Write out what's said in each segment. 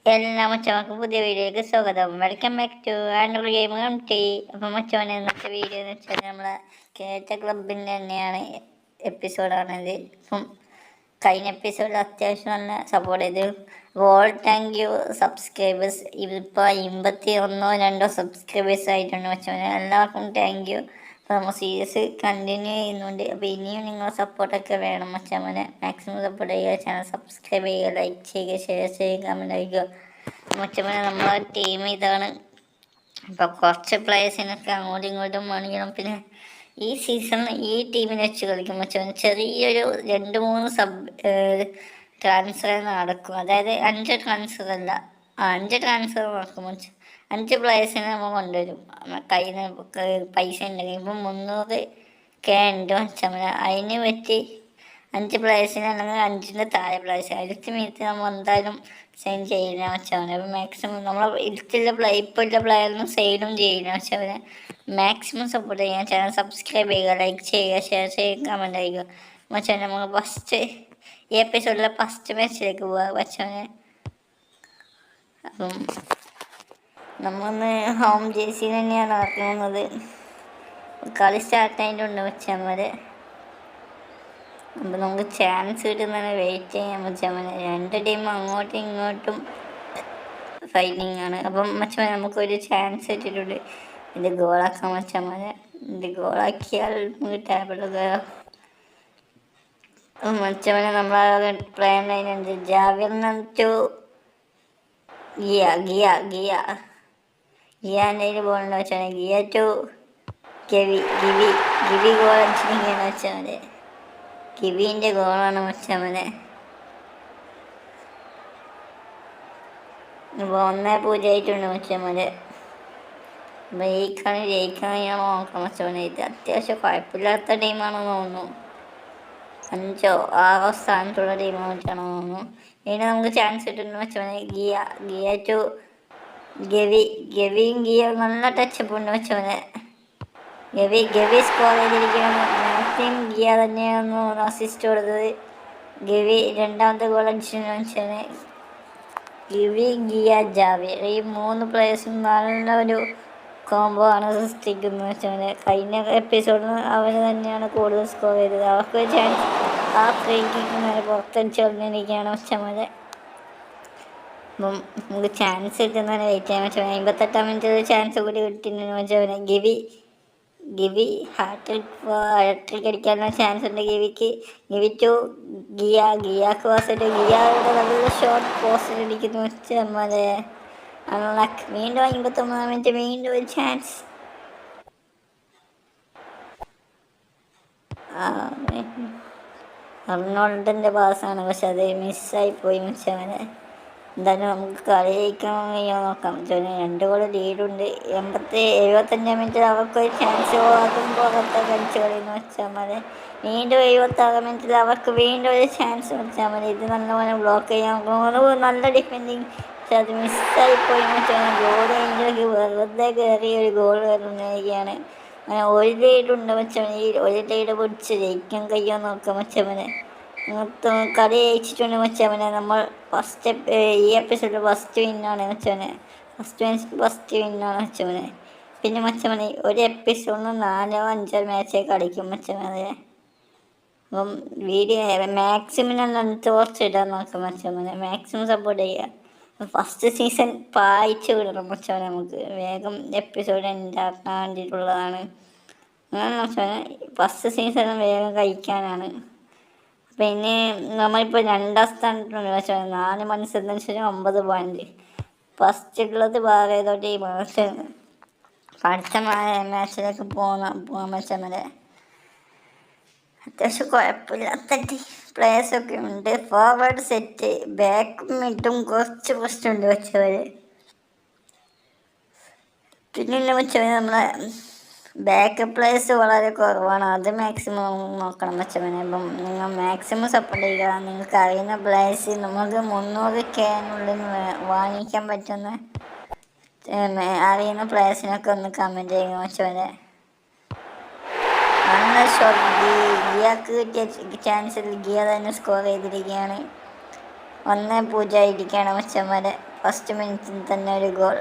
എല്ലാ മച്ചമാർക്കും പുതിയ വീഡിയോയിലേക്ക് സ്വാഗതം. Welcome back to Android game tea. അപ്പം മച്ചോനെ ഇന്നത്തെ വീഡിയോ എന്ന് വെച്ചാൽ നമ്മളെ കേറ്റ ക്ലബിൻ്റെ തന്നെയാണ് എപ്പിസോഡാണിത്. ഇപ്പം കഴിഞ്ഞ എപ്പിസോഡിൽ അത്യാവശ്യം നല്ല സപ്പോർട്ട് ചെയ്തു. All thank you subscribers. ഇതിപ്പോൾ 51-2 സബ്സ്ക്രൈബേഴ്സ് ആയിട്ടുണ്ട് മച്ചോനെ. എല്ലാവർക്കും താങ്ക് യു. അപ്പോൾ നമ്മൾ സീരീസ് കണ്ടിന്യൂ ചെയ്യുന്നുണ്ട്. അപ്പോൾ ഇനിയും നിങ്ങളെ സപ്പോർട്ടൊക്കെ വേണം മച്ചാമനെ. മാക്സിമം സപ്പോർട്ട് ചെയ്യുക, ചാനൽ സബ്സ്ക്രൈബ് ചെയ്യുക, ലൈക്ക് ചെയ്യുക, ഷെയർ ചെയ്യുക, കമൻറ്റ് അയക്കുക മച്ചമനെ. നമ്മളെ ടീം ഇതാണ്. അപ്പോൾ കുറച്ച് പ്ലേയേഴ്സിനൊക്കെ അങ്ങോട്ടും ഇങ്ങോട്ടും മണിയണം. പിന്നെ ഈ സീസൺ ഈ ടീമിനെ വെച്ച് കളിക്കും മച്ചവൻ. ചെറിയൊരു 2-3 ട്രാൻസ്ഫർ നടക്കും. അതായത് 5 ട്രാൻസ്ഫർ അല്ല, 5 ട്രാൻസ്ഫർ നടക്കും മച്ച. 5 പ്ലേയേഴ്സിനെ നമ്മൾ കൊണ്ടുവരും. കയ്യിൽ നിന്ന് പൈസ ഉണ്ടെങ്കിൽ ഇപ്പം 300K ഉണ്ട് മച്ചമ്മ. അതിന് പറ്റി 5 പ്ലേയേഴ്സിന് അല്ലെങ്കിൽ 5ൻ്റെ താഴെ പ്ലേയേഴ്സ് അതിലത്തെ മീറ്റ് നമ്മൾ എന്തായാലും സൈൻ ചെയ്യില്ല മച്ചവനെ. അപ്പം മാക്സിമം നമ്മളെ ഇപ്പോൾ ഉള്ള പ്ലെയറിനും സെയിലും ചെയ്യില്ല മച്ചവനെ. മാക്സിമം സപ്പോർട്ട് ചെയ്യാൻ ചാനൽ സബ്സ്ക്രൈബ് ചെയ്യുക, ലൈക്ക് ചെയ്യുക, ഷെയർ ചെയ്യുക, കമൻറ്റ് ചെയ്യുക മച്ചവനെ. നമുക്ക് ഈ എപ്പിസോഡിലെ ഫസ്റ്റ് മാച്ചിലേക്ക് പോവാം മച്ചവനെ. അപ്പം നമ്മൊന്ന് ഹോം ജേഴ്സി തന്നെയാണ് ഇറങ്ങുന്നത്. കളി സ്റ്റാർട്ട് ആയിട്ടുണ്ട് മച്ചന്മാരെ. അപ്പം നമുക്ക് ചാൻസ് കിട്ടുന്നതിന് വെയിറ്റ് ചെയ്യാൻ മച്ചമ്മനെ. 2 ടീം അങ്ങോട്ടും ഇങ്ങോട്ടും ഫൈറ്റിംഗ് ആണ്. അപ്പം മച്ചമ്മ നമുക്കൊരു ചാൻസ് ഇട്ടിട്ടുണ്ട്. ഇത് ഗോളാക്കാം മച്ചമ്മനെ. ഇത് ഗോളാക്കിയാൽ നമുക്ക് ടേബിൾ മച്ചമ്മനെ. നമ്മളെ പ്ലാൻ അതിനുണ്ട്. ജാവിർന ടു ഗിയാൻ്റെ ബോളുണ്ട് വെച്ചാൽ ഗിയ ടു ഗിവി ഗോൾ അടിച്ചിരിക്കുകയാണ് വെച്ചാൽ. ഗിവിൻ്റെ ഗോളാണ് മച്ചമ്മനെ. ഇപ്പോൾ 1-0 ആയിട്ടുണ്ട് മച്ചമ്മനെ. അപ്പോൾ ഈ കളി ജയിക്കാൻ ഞാൻ നോക്കാം മച്ചമ്മനെ. ഇത് അത്യാവശ്യം കുഴപ്പമില്ലാത്ത ടീമാണെന്ന് തോന്നുന്നു. 5-6 സ്ഥാനത്തുള്ള ടീമാണെന്ന് വെച്ചാണെന്ന് തോന്നുന്നു. ഇതിന് നമുക്ക് ചാൻസ് കിട്ടുന്നു മച്ചമ്മനെ. ഗിയ ടു ഗവിയും ഗിയ നല്ല ടച്ചപ്പ് ഉണ്ട് മച്ചമ്മനെ. ഗവി സ്കോർ ചെയ്തിരിക്കുകയാണ്. മാക്സിം ഗിയ തന്നെയാണ് അസിസ്റ്റ് കൊടുത്തത്. ഗവി 2ാമത്തെ ഗോൾ അടിച്ചെന്ന് വെച്ചാൽ ഗവി, ഗിയ, ജാവിർ ഈ 3 പ്ലേയേഴ്സും നല്ലൊരു കോംബോ ആണ് സൃഷ്ടിക്കുന്നത് വെച്ചാൽ. കഴിഞ്ഞ എപ്പിസോഡിൽ അവർ തന്നെയാണ് കൂടുതൽ സ്കോർ ചെയ്തത്. അവർക്ക് ചാൻസ് ആ ഫ്രീ കിക്ക് നേരെ പുറത്തടിച്ച് കളഞ്ഞിരിക്കുകയാണ് വെച്ചാൽ. അപ്പം നമുക്ക് ചാൻസ് കിട്ടുന്നതിന് വെയിറ്റ് ചെയ്യാൻ വെച്ചാൽ. 58-ാം മിനിറ്റിൽ ചാൻസ് കൂടി കിട്ടുന്നതിന് വെച്ചാൽ ഗിവി ഹാട്രിക് അടിക്കാനുള്ള ചാൻസ് ഉണ്ട് ഗിവിക്ക്. ഗിവി ടു ഗിയാക്ക് പാസിട്ട് ഗിയയുടെ നല്ല ഷോർട്ട് പോസ്റ്റ് അടിക്കുന്നു വെച്ചാൽ. അൺലക്ക്. വീണ്ടും 59-ാം മിനിറ്റ് വീണ്ടും ഒരു ചാൻസ്. അർണോൾഡിൻ്റെ പാസ്സാണ്, പക്ഷെ അത് മിസ്സായി പോയി വെച്ചവനെ. എന്തായാലും നമുക്ക് കളി ജയിക്കാൻ നോക്കാം. 2 ഗോൾ ലീഡുണ്ട്. 75-ാം മിനിറ്റിൽ അവർക്കൊരു ചാൻസ് ആകുമ്പോൾ അകത്ത് കളിച്ച് കളിയെന്ന് വെച്ചാൽ മതി. വീണ്ടും 76-ാം മിനിറ്റിൽ അവർക്ക് വീണ്ടും ഒരു ചാൻസ് വെച്ചാൽ മതി. ഇത് നല്ലപോലെ ബ്ലോക്ക് ചെയ്യാൻ നോക്കുന്നു. നല്ല ഡിഫെൻഡിങ്, പക്ഷെ അത് മിസ്സായി പോയി വെച്ചാൽ. ഗോൾ കഴിഞ്ഞിലേക്ക് വെറുതെ കയറി ഒരു ഗോൾ വരുന്നതൊക്കെയാണ്. അങ്ങനെ ഒരു ലീഡുണ്ട് വെച്ചാൽ. ഈ ഒരു ലീഡ് പിടിച്ച് ജയിക്കാൻ കഴിയുമോ നോക്കാം വെച്ചവനെ. കളി ജയിച്ചിട്ടുണ്ട് മച്ചവനെ. നമ്മൾ ഈ എപ്പിസോഡിൽ ഫസ്റ്റ് വിന്നാണ് മച്ചവനെ. ഫസ്റ്റ് വിന്നാണ് മച്ചവനെ. പിന്നെ മച്ചവനെ ഒരു എപ്പിസോഡിന് 4-5 മാച്ചേ കളിക്കും മച്ചവനെ. അപ്പം വീഡിയോ മാക്സിമം കുറച്ചിടാൻ നോക്കാം മച്ചവനെ. മാക്സിമം സപ്പോർട്ട് ചെയ്യുക. ഫസ്റ്റ് സീസൺ പായിച്ച് വിടണം മച്ചവനെ. നമുക്ക് വേഗം എപ്പിസോഡ് ഉണ്ടാക്കാൻ വേണ്ടിയിട്ടുള്ളതാണ്. അങ്ങനെ മച്ചവനെ ഫസ്റ്റ് സീസൺ വേഗം കഴിക്കാനാണ്. പിന്നെ നമ്മളിപ്പോൾ 2ാം സ്ഥാനത്തുണ്ട് വെച്ചാൽ. 4 മത്സരത്തിന് ശേഷം 9 പോയിന്റ്. ഫസ്റ്റുള്ളത് വേറെ ഏതോ ടീമാണ്. പക്ഷേ അടുത്ത മാച്ചിലേക്ക് പോകാൻ വെച്ചാൽ അത്യാവശ്യം കുഴപ്പമില്ലാത്ത പ്ലേയേഴ്സൊക്കെ ഉണ്ട്. ഫോർവേഡ് സെറ്റ്, ബാക്കും മിഡും കുറച്ച് പ്രശ്നമുണ്ട് വെച്ചവർ. പിന്നെ വെച്ചാൽ നമ്മളെ ബാക്ക് പ്ലേയേഴ്സ് വളരെ കുറവാണ്. അത് മാക്സിമം നോക്കണം വെച്ചവനെ. അപ്പം നിങ്ങൾ മാക്സിമം സപ്പോർട്ട് ചെയ്യുക. നിങ്ങൾക്ക് അറിയുന്ന പ്ലേയേഴ്സ് നമുക്ക് 300K വാങ്ങിക്കാൻ പറ്റുന്ന അറിയുന്ന പ്ലേയേഴ്സിനൊക്കെ ഒന്ന് കമൻറ്റ് ചെയ്യുക വെച്ചവനെ. നല്ല ഷോട്ട്. ഗിയാക്ക് കിട്ടിയ ചാൻസിൽ ഗിയ തന്നെ സ്കോർ ചെയ്തിരിക്കുകയാണ്. 1-0 ആയിരിക്കുകയാണ് വെച്ചവരെ. ഫസ്റ്റ് മിനിറ്റിൽ തന്നെ ഒരു ഗോൾ.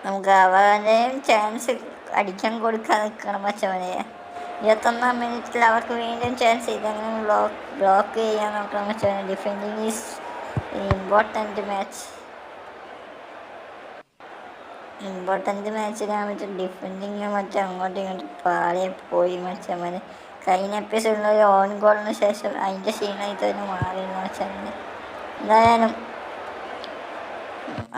നമുക്ക് അവരെയും ചാൻസ് അടിക്കാൻ കൊടുക്കാൻ നിൽക്കണം മച്ചവനെ. 21-ാം മിനിറ്റിൽ അവർക്ക് വീണ്ടും ചാൻസ് ഇതെങ്ങനെ ബ്ലോക്ക് ചെയ്യാൻ നോക്കണം മച്ചവനെ. ഡിഫെൻഡിങ് ഈസ് ഇമ്പോർട്ടൻറ്റ് മാച്ചിനാൻ പറ്റും. ഡിഫെൻഡിങ് മറ്റേ അങ്ങോട്ടും ഇങ്ങോട്ടും പാളിയെ പോയി മച്ചവനെ. കഴിഞ്ഞ എപ്പിസോഡിൽ ഒരു ഓൺ ഗോളിന് ശേഷം അതിൻ്റെ ക്ഷീണം ഇതൊരു മാറിയിരുന്നു മച്ചവനെ. എന്തായാലും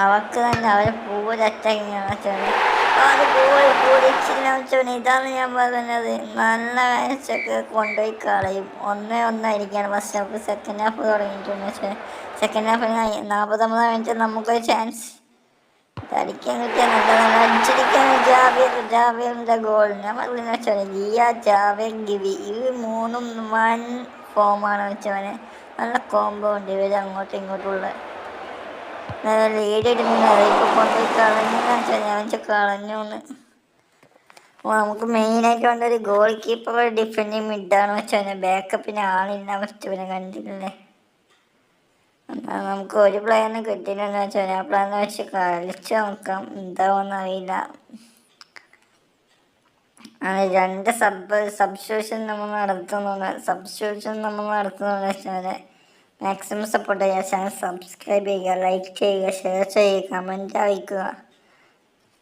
അവർക്ക് തന്നെ അവരെ പൂര അറ്റാക്കിങ് മച്ചവനെ. അത് പൊളിച്ചില്ല മച്ചവനെ. ഇതാണ് ഞാൻ പറഞ്ഞത്. നല്ല മാച്ചൊക്കെ കൊണ്ടുപോയി കളയും. 1-1 ഫസ്റ്റ് ഹാഫ്. സെക്കൻഡ് ഹാഫ് തുടങ്ങിയിട്ടുണ്ട് മച്ചവനെ. സെക്കൻഡ് ഹാഫിന് 49-ാം മിനിറ്റ് നമുക്കൊരു ചാൻസ് അടിക്കാൻ കിട്ടിയ നല്ല അടിച്ചിരിക്കാൻ ജാബിറിൻ്റെ ഗോൾ. ഞാൻ പറഞ്ഞു വെച്ചവനെ ജാബിർ ഗിവി ഈ മൂന്നും വൺ ഫോമാണ് വെച്ചവനെ. നല്ല കോംബോ ഉണ്ട് ഇവർ അങ്ങോട്ടും ഇങ്ങോട്ടുള്ള. ലീഡ് ഇടുന്നില്ല. അതിപ്പോൾ കൊണ്ടുപോയി കളഞ്ഞു. നമുക്ക് മെയിനായിട്ട് വേണ്ട ഒരു ഗോൾ കീപ്പർ, ഡിഫെൻഡിങ് മിഡാണ് വെച്ചവനെ. ബാക്കപ്പിന് ആളില്ല വെച്ചവനെ. കണ്ടില്ലേ, നമുക്ക് ഒരു പ്ലെയറിന് കിട്ടിയില്ലെന്ന് വെച്ചാൽ ആ പ്ലെയറിനെ വെച്ച് കളിച്ച് നോക്കാം. എന്താവുമെന്ന് അറിയില്ല. 2 സബ്സ്റ്റിറ്റ്യൂഷൻ നമ്മൾ നടത്തുന്നുണ്ട് വെച്ചാൽ മാക്സിമം സപ്പോർട്ട് ചെയ്യുക. ചാനൽ സബ്സ്ക്രൈബ് ചെയ്യുക, ലൈക്ക് ചെയ്യുക, ഷെയർ ചെയ്യുക, കമൻറ്റ് അറിയിക്കുക.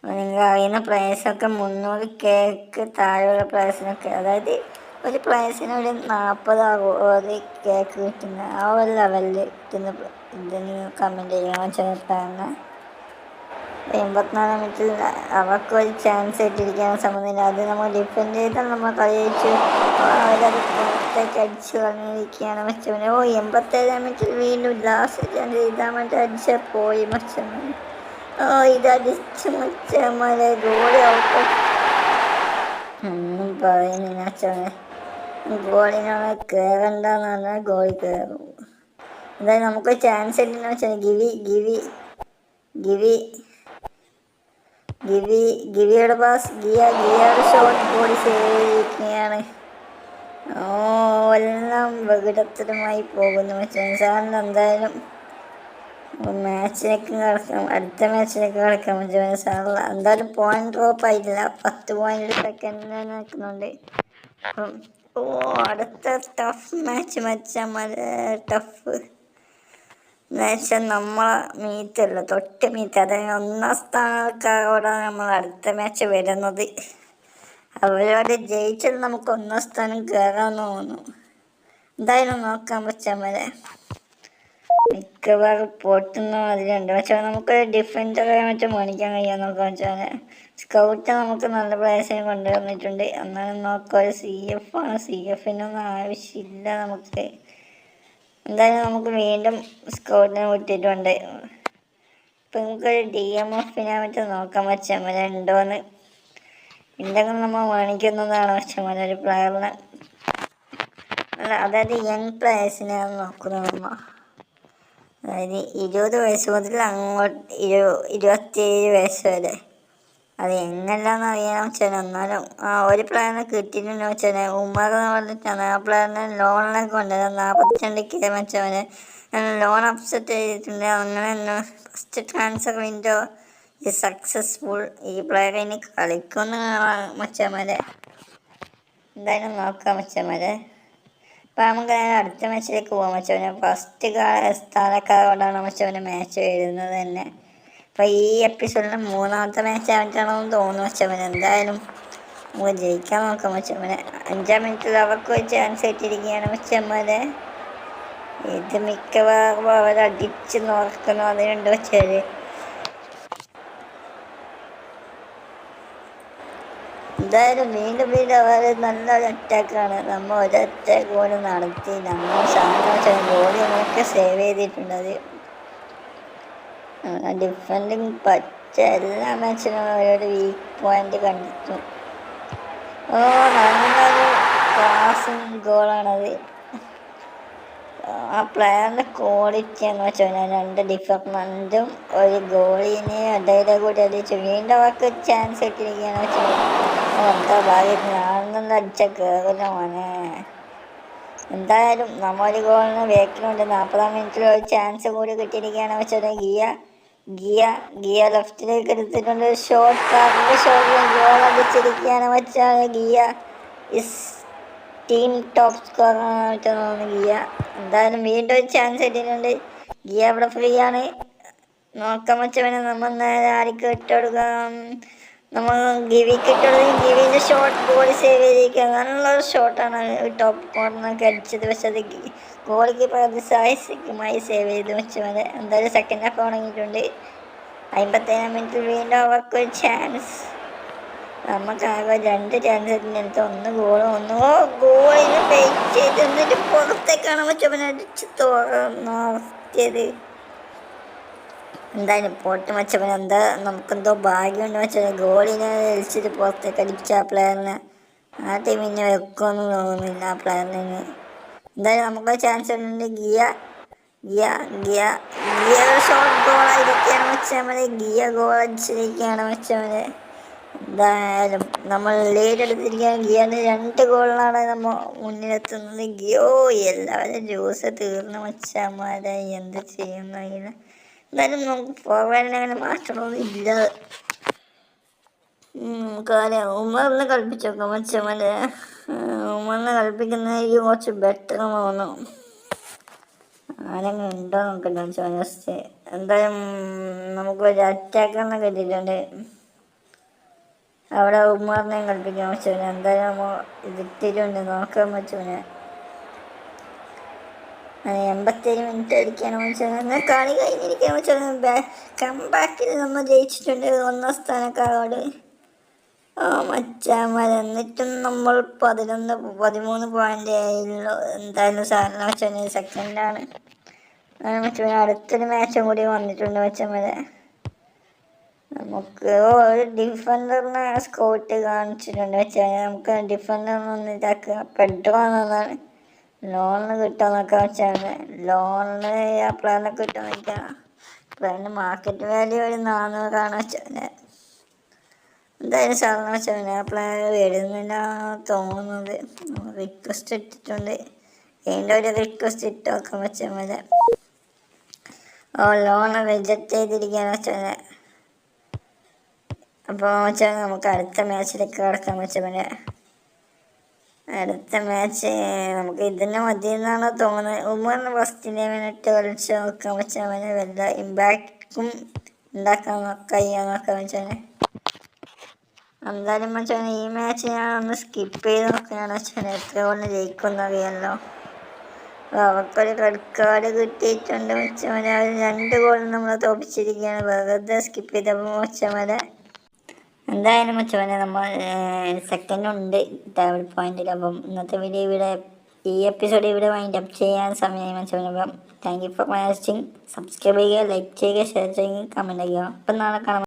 നിങ്ങൾ അറിയുന്ന പ്ലേയേഴ്സൊക്കെ 300K താഴെയുള്ള പ്ലേയേഴ്സിനൊക്കെ, അതായത് ഒരു പ്ലേയേഴ്സിന് ഒരു 40-60 കേക്ക് കിട്ടുന്ന ആ ഒരു ലെവലിൽ കിട്ടുന്ന ഇത് നിങ്ങൾ കമൻറ്റ് ചെയ്യാൻ ചേർത്താണ്. 84-ാം മിനിറ്റിൽ അവർക്കൊരു ചാൻസ് ഇട്ടിരിക്കാൻ സംബന്ധിച്ചില്ല. അത് നമ്മൾ ഡിഫെൻഡ് ചെയ്താൽ നമ്മൾ കളിച്ചു. അവരത് പുറത്തേക്ക് അടിച്ചു കളഞ്ഞിരിക്കുകയാണ് മച്ചവനെ. 87-ാം മിനിറ്റിൽ വീണ്ടും ലാസ്റ്റ് ചാൻസ് ഇതാൻ വേണ്ടി അടിച്ചാൽ പോയി മച്ചവനെ. ഇതടിച്ച് മച്ചന്മാരെ ഗോളി ഔട്ട്. ഒന്നും പറയുന്നില്ല മച്ചവനെ. ഗോളിനാണ് കയറണ്ടെന്ന് പറഞ്ഞാൽ ഗോളി കയറും. എന്തായാലും നമുക്ക് ചാൻസ് ഇല്ലെന്ന് വെച്ചാൽ ഗിവിയുടെ പാസ് ഗിയയുടെ ഷോട്ട് ബോഡി സേവ് ചെയ്തിരിക്കുകയാണ്. എല്ലാം വികടത്തരമായി പോകുന്നു വെച്ചാൽ സാറിന് എന്തായാലും അടുത്ത മാച്ചിലേക്ക് കളിക്കാൻ പറ്റും സാറില്ല. എന്തായാലും പോയിന്റ് ഡ്രോപ്പ് ആയിട്ടില്ല. 10 പോയിന്റ് സെക്കൻഡിൽ നിൽക്കുന്നുണ്ട്. അപ്പം അടുത്ത ടഫ് മാച്ച് നമ്മളെ മീറ്റല്ല, തൊട്ട് മീറ്റ്, അതായത് 1-ാം സ്ഥാനക്കാരോടാണ് നമ്മൾ അടുത്ത മാച്ച് വരുന്നത്. അവരോട് ജയിച്ചാൽ നമുക്ക് 1-ാം സ്ഥാനം കയറാമെന്ന് തോന്നുന്നു. എന്തായാലും നോക്കാൻ പറ്റാമല്ലേ. മിക്കവാറും പൊട്ടുന്ന അതിലുണ്ട്. പക്ഷേ നമുക്ക് ഡിഫൻഡറെ മറ്റും മേടിക്കാൻ കഴിയാൻ നോക്കാൻ വെച്ചാൽ സ്കൗട്ട് നമുക്ക് നല്ല പ്ലേയേഴ്സിനെ കൊണ്ടുവന്നിട്ടുണ്ട്. എന്നാലും നോക്കാം. CF ആണ്. CFനൊന്നും ആവശ്യമില്ല നമുക്ക്. എന്തായാലും നമുക്ക് വീണ്ടും സ്കൗട്ടിനെ വിട്ടിട്ടുണ്ട്. ഇപ്പം നമുക്കൊരു DMFനെ മറ്റും നോക്കാൻ പറ്റാമല ഉണ്ടോയെന്ന്. ഉണ്ടെങ്കിൽ നമ്മൾ മേടിക്കുന്നതാണ് പറ്റാമല ഒരു പ്ലെയറിനെ. അതായത് യങ് പ്ലേയേഴ്സിനെയാണ് നോക്കുന്നത് നമ്മൾ. അതായത് 20 വയസ്സ് മുതൽ അങ്ങോട്ട് 27 വയസ്സ് വരെ. അത് എങ്ങനെയാണെന്ന് അറിയാൻ വെച്ചാൽ എന്നാലും ഒരു പ്ലെയറിനെ കിട്ടിയിട്ടുണ്ടെന്ന് വെച്ചാൽ ഉമർ എന്ന് പറഞ്ഞിട്ടാണ് ആ പ്ലെയറിനെ ലോണിലേക്ക് കൊണ്ടുവരുന്നത്. 42K വെച്ചവനെ ലോൺ അപ്സെറ്റ് ചെയ്തിട്ടുണ്ട്. അങ്ങനെ തന്നെ ഫസ്റ്റ് ട്രാൻസ്ഫർ വിൻഡോ സക്സസ്ഫുൾ. ഈ പ്ലെയർ ഇനി കളിക്കുമെന്ന് മച്ചന്മാരെ. എന്തായാലും നോക്കാം മച്ചന്മാരെ. അപ്പം നമുക്ക് അടുത്ത മാച്ചിലേക്ക് പോകാം മച്ചവനെ. ഫസ്റ്റ് സ്ഥാനക്കാരോടാണ് മച്ചവനെ മാച്ച് വരുന്നത് തന്നെ. അപ്പോൾ ഈ എപ്പിസോഡിൽ 3-ാമത്തെ മാച്ച് ആയിട്ടാണെന്ന് തോന്നുന്നു മച്ചവനെ. എന്തായാലും നമുക്ക് ജയിക്കാൻ നോക്കാം മച്ചവനെ. 5-ാം മിനിറ്റിൽ അവർക്കൊരു ചാൻസ് കിട്ടിയിരിക്കുകയാണ് മച്ചന്മാരെ. ഇത് മിക്കവാറും അവരടിച്ച് നോക്കുന്നു. അതിനുണ്ട് വെച്ചാൽ എന്തായാലും വീണ്ടും അവർ നല്ലൊരു അറ്റാക്കാണ്. നമ്മൾ ഒരു അറ്റാക്ക് പോലും നടത്തി. നമ്മൾ സാധനം ഗോളികളൊക്കെ സേവ് ചെയ്തിട്ടുണ്ട്. ഡിഫെൻഡിങ് എല്ലാ മാച്ചിനും ഒരു വീക്ക് പോയിന്റ് കണ്ടെത്തും. നല്ലൊരു പാസിങ് ഗോളാണത്. ആ പ്ലെയറിൻ്റെ ക്വാളിറ്റി എന്ന് വെച്ചാൽ 2 ഡിഫറൻറ്റും ഒരു ഗോളിനെ ഇടയിലെ കൂടി അടിച്ചു. വീണ്ടും അവർക്ക് ചാൻസ് കിട്ടിയിരിക്കുകയാണ് വെച്ചാൽ എന്താ ഭാഗ്യത്തിന് ആണെന്നുള്ള അടിച്ച കയറില്ല മോനെ. എന്തായാലും നമ്മൊരു ഗോളിന് ബേക്കിലുണ്ട്. 40-ാം മിനിറ്റിൽ ഒരു ചാൻസ് കൂടി കിട്ടിയിരിക്കുകയാണ് വെച്ചാൽ ഗിയ ഗിയ ലെഫ്റ്റിലേക്ക് എടുത്തിട്ടുണ്ട്. ഷോട്ട് കാറിൻ്റെ ഷോട്ടിൽ ഗോൾ അടിച്ചിരിക്കുകയാണ് വെച്ചാൽ ഗിയ ഇസ് ടീം ടോപ്പ് സ്കോറാണ് തോന്നുന്നു ഗിയ. എന്തായാലും വീണ്ടും ഒരു ചാൻസ് കിട്ടിയിട്ടുണ്ട്. ഗിയ അവിടെ ഫ്രീ ആണ്. നോക്കാൻ വെച്ചവനെ നമ്മൾ നേരെ ആർക്ക് ഇട്ടുകൊടുക്കാം? നമ്മൾ ഗിവിക്ക് ഇട്ടുകൊടുക്കും. ഗിവിൻ്റെ ഷോട്ട് ബോളി സേവ് ചെയ്തിരിക്കുക. നല്ലൊരു ഷോട്ടാണ് ടോപ്പ് കോർണറൊക്കെ അടിച്ചത്. പക്ഷെ അത് ഗോൾ കീപ്പർ അത് സാഹസികമായി സേവ് ചെയ്ത് വെച്ചവനെ. എന്തായാലും സെക്കൻഡ് ഹാഫ് തുടങ്ങിയിട്ടുണ്ട്. 57-ാം മിനിറ്റിൽ വീണ്ടും അവർക്കൊരു ചാൻസ്. നമുക്കാകെ 2 ചാൻസ് എടുത്ത് 1 ഗോളും 1 ഗോളിന് വെയിറ്റ് ചെയ്ത് എന്നിട്ട് പുറത്തേക്കാണ് വെച്ചവനെ അടിച്ച് തുറന്നത്. എന്തായാലും പോട്ട് വെച്ചവൻ എന്താ നമുക്കെന്തോ ഭാഗ്യമുണ്ട് വെച്ചാൽ ഗോളിനെ വലിച്ചിട്ട് പുറത്തേക്ക് അടിച്ച ആ പ്ലെയറിനെ ആ ടീമിനെ വെക്കുമെന്ന് തോന്നുന്നില്ല ആ പ്ലെയറിന്. എന്തായാലും നമുക്ക് ചാൻസ് ഉണ്ട്. ഗിയ ഗിയ ഗിയ ഗിയ ഷോട്ട് ഗോളായിരിക്കുകയാണ് വെച്ചവന്. ഗിയ ഗോൾ അടിച്ചിരിക്കുകയാണ് വെച്ചവന്. എന്തായാലും നമ്മൾ ലീഡ് എടുത്തിരിക്കുകയാണ്. ഗിയന് 2 ഗോളിലാണ് നമ്മൾ മുന്നിലെത്തുന്നത്. ഗിയോ എല്ലാവരും ജ്യൂസ് തീർന്നു വെച്ചമാരെ എന്ത് ചെയ്യുന്നില്ല. എന്തായാലും നമുക്ക് ഫോർവേഡിനെ അങ്ങനെ മാറ്റമൊന്നും ഇല്ല. കാര്യം ഉമറിനെ കളിപ്പിച്ച് നോക്കാം വെച്ചമല്ലേ. ഉമറിനെ കളിപ്പിക്കുന്നതായിരിക്കും കുറച്ച് ബെറ്റർ തോന്നുന്നു. ആരെങ്കിലും ഉണ്ടോ നോക്കട്ടെ ജസ്റ്റ്. എന്തായാലും നമുക്കൊരു അറ്റാക്കറിനെ കിട്ടിയിട്ടുണ്ട്. അവിടെ ഉമറിനെയും കളിപ്പിക്കാൻ വെച്ചവനെ. എന്തായാലും നമ്മൾ ഇതിട്ടിട്ടുണ്ട് നോക്കാൻ വെച്ചവനെ. 87 മിനിറ്റ് അടിക്കാണ് വെച്ചാൽ കളി കഴിഞ്ഞിരിക്കാൻ വെച്ചാൽ കംബാക്കിൽ നമ്മൾ ജയിച്ചിട്ടുണ്ട് 1-ാം സ്ഥാനക്കാരോട്. മച്ചാമാർ എന്നിട്ടും നമ്മൾ 13 പോയിൻ്റ് ആയുള്ളൂ. എന്തായാലും സാറിന് വെച്ചാൽ സെക്കൻഡാണ് വെച്ചാൽ. അടുത്തൊരു മാച്ചും കൂടി വന്നിട്ടുണ്ട് വെച്ചമാരെ. നമുക്ക് ഒരു ഡിഫൻഡറിനെ സ്കോട്ട് കാണിച്ചിട്ടുണ്ട് വെച്ചാൽ. നമുക്ക് ഡിഫൻഡറിനൊന്നും ഇതാക്കുക പെഡ്രോ എന്നതാണ്. ലോണിന് കിട്ടുമെന്നൊക്കെ വെച്ചാൽ ലോണിന് ആ പ്ലെയറിനെ കിട്ടുമെന്നൊക്കെ. പ്ലെയറിന് മാർക്കറ്റ് വാല്യൂ ഒരു 400 വെച്ചാൽ. എന്തായാലും സാധാരണ വെച്ചാൽ ആ പ്ലെയർ വരുന്നില്ല തോന്നുന്നത്. റിക്വസ്റ്റ് ഇട്ടിട്ടുണ്ട്. അതിൻ്റെ ഒരു റിക്വസ്റ്റ് ഇട്ട് നോക്കാൻ വെച്ചാൽ മതി. ലോണ് റിജക്റ്റ് ചെയ്തിരിക്കുകയാണ് വെച്ചാൽ. അപ്പോൾ വെച്ചാൽ നമുക്ക് അടുത്ത മാച്ചിലേക്ക് കിടക്കാൻ വെച്ചാൽ മതി. അടുത്ത മാച്ച് നമുക്ക് ഇതിന് മതിയെന്നാണ് തോന്നുന്നത്. ഉമറിന് ഫസ്റ്റിനെ മിനിറ്റ് കളിച്ച് നോക്കാൻ വെച്ചാൽ വല്ല ഇമ്പാക്റ്റും ഉണ്ടാക്കാൻ കഴിയാന്നൊക്കെ വെച്ചാൽ. എന്തായാലും വെച്ചാൽ ഈ മാച്ച് ഞാൻ ഒന്ന് സ്കിപ്പ് ചെയ്ത് നോക്കുകയാണ് വെച്ചാൽ. എത്ര കൊണ്ട് ജയിക്കുമെന്ന് അറിയാമല്ലോ. അവർക്കൊരു റെഡ് കാർഡ് കിട്ടിയിട്ടുണ്ട് വെച്ചാൽ. 2 ഗോൾ നമ്മൾ തോപ്പിച്ചിരിക്കുകയാണ് വെറുതെ സ്കിപ്പ് ചെയ്തപ്പോൾ വെച്ചാൽ. എന്തായാലും വെച്ചവനെ നമ്മൾ സെക്കൻഡുണ്ട് ടേബിൾ പോയിന്റിൽ. അപ്പം ഇന്നത്തെ വീഡിയോ ഈ എപ്പിസോഡ് ഇവിടെ വൈൻഡ് അപ്പ് ചെയ്യാൻ സമയമായി വെച്ചവനെ. അപ്പം thank you for watching. Subscribe ചെയ്യുക, ലൈക്ക് ചെയ്യുക, ഷെയർ ചെയ്യുക, കമൻറ്റ് ചെയ്യുക. അപ്പം നാളെ കാണാം.